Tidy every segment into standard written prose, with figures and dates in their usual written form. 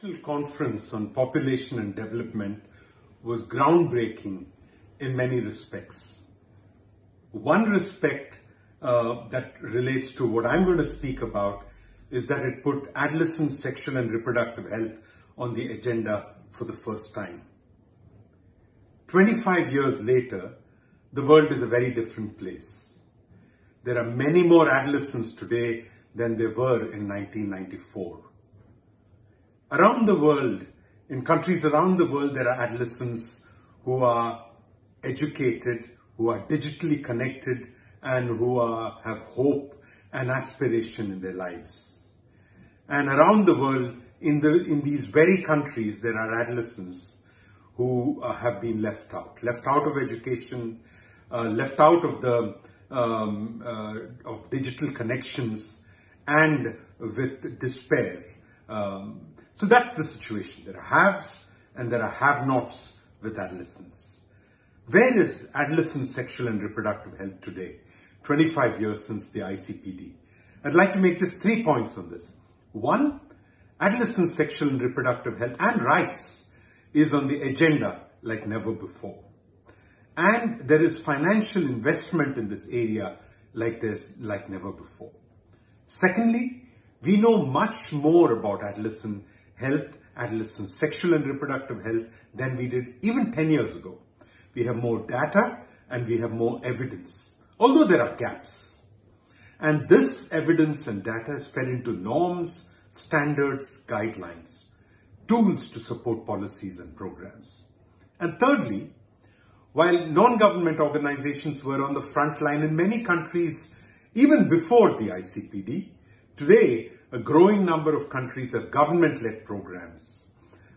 International Conference on Population and Development was groundbreaking in many respects. One respect that relates to what I'm going to speak about is that it put adolescent sexual and reproductive health on the agenda for the first time. 25 years later, the world is a very different place. There are many more adolescents today than there were in 1994. Around the world, in countries around the world, there are adolescents who are educated, who are digitally connected, and who have hope and aspiration in their lives. And around the world, in these very countries, there are adolescents who have been left out of education, left out of the of digital connections, and with despair. So that's the situation. There are haves and there are have-nots with adolescence. Where is adolescent sexual and reproductive health today, 25 years since the ICPD? I'd like to make just 3 points on this. One, adolescent sexual and reproductive health and rights is on the agenda like never before. And there is financial investment in this area like never before. Secondly, we know much more about adolescent health, adolescent sexual and reproductive health than we did even 10 years ago. We have more data and we have more evidence, although there are gaps. And this evidence and data is fed into norms, standards, guidelines, tools to support policies and programs. And thirdly, while non-government organizations were on the front line in many countries even before the ICPD, today a growing number of countries have government-led programs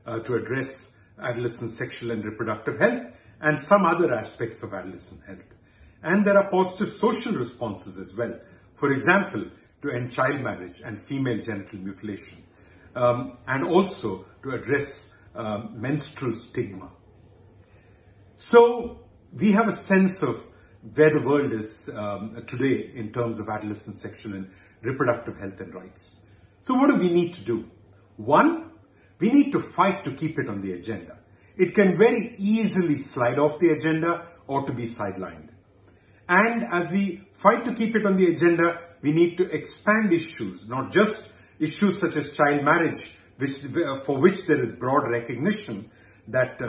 to address adolescent sexual and reproductive health and some other aspects of adolescent health. And there are positive social responses as well. For example, to end child marriage and female genital mutilation, and also to address menstrual stigma. So we have a sense of where the world is today in terms of adolescent sexual and reproductive health and rights. So what do we need to do? One, we need to fight to keep it on the agenda. It can very easily slide off the agenda or to be sidelined. And as we fight to keep it on the agenda, we need to expand issues, not just issues such as child marriage, for which there is broad recognition that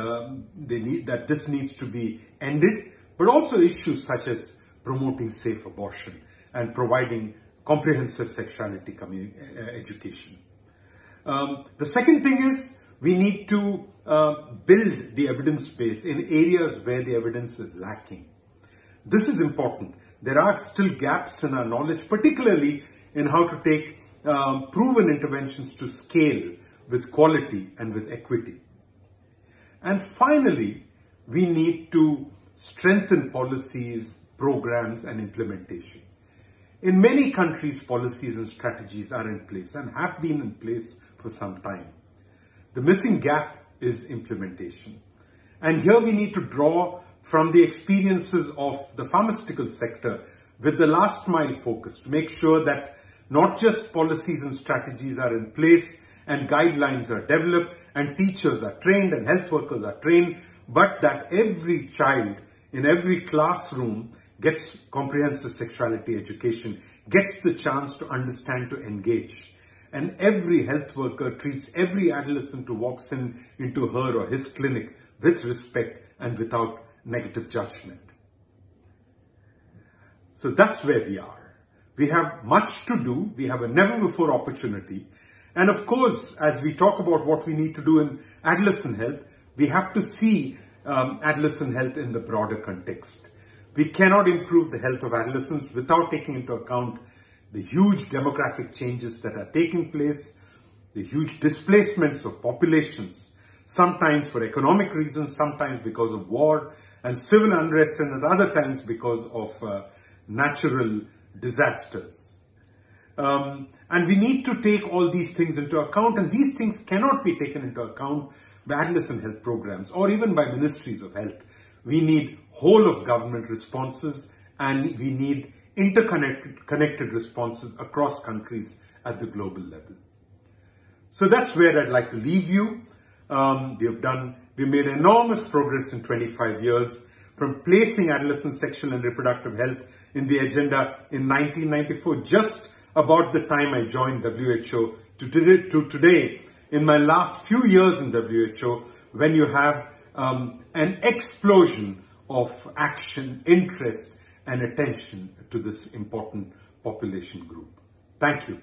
this needs to be ended, but also issues such as promoting safe abortion and providing comprehensive sexuality education. The second thing is we need to build the evidence base in areas where the evidence is lacking. This is important. There are still gaps in our knowledge, particularly in how to take proven interventions to scale with quality and with equity. And finally, we need to strengthen policies, programs, and implementation. In many countries, policies and strategies are in place and have been in place for some time. The missing gap is implementation. And here we need to draw from the experiences of the pharmaceutical sector with the last mile focus to make sure that not just policies and strategies are in place and guidelines are developed and teachers are trained and health workers are trained, but that every child in every classroom gets comprehensive sexuality education, gets the chance to understand, to engage. And every health worker treats every adolescent who walks into her or his clinic with respect and without negative judgment. So that's where we are. We have much to do. We have a never before opportunity. And of course, as we talk about what we need to do in adolescent health, we have to see adolescent health in the broader context. We cannot improve the health of adolescents without taking into account the huge demographic changes that are taking place, the huge displacements of populations, sometimes for economic reasons, sometimes because of war and civil unrest, and at other times because of natural disasters. And we need to take all these things into account, and these things cannot be taken into account by adolescent health programs or even by ministries of health. We need whole of government responses, and we need interconnected responses across countries at the global level. So that's where I'd like to leave you. We made enormous progress in 25 years from placing adolescent sexual and reproductive health in the agenda in 1994, just about the time I joined WHO, to today, in my last few years in WHO, when you have an explosion of action, interest, and attention to this important population group. Thank you.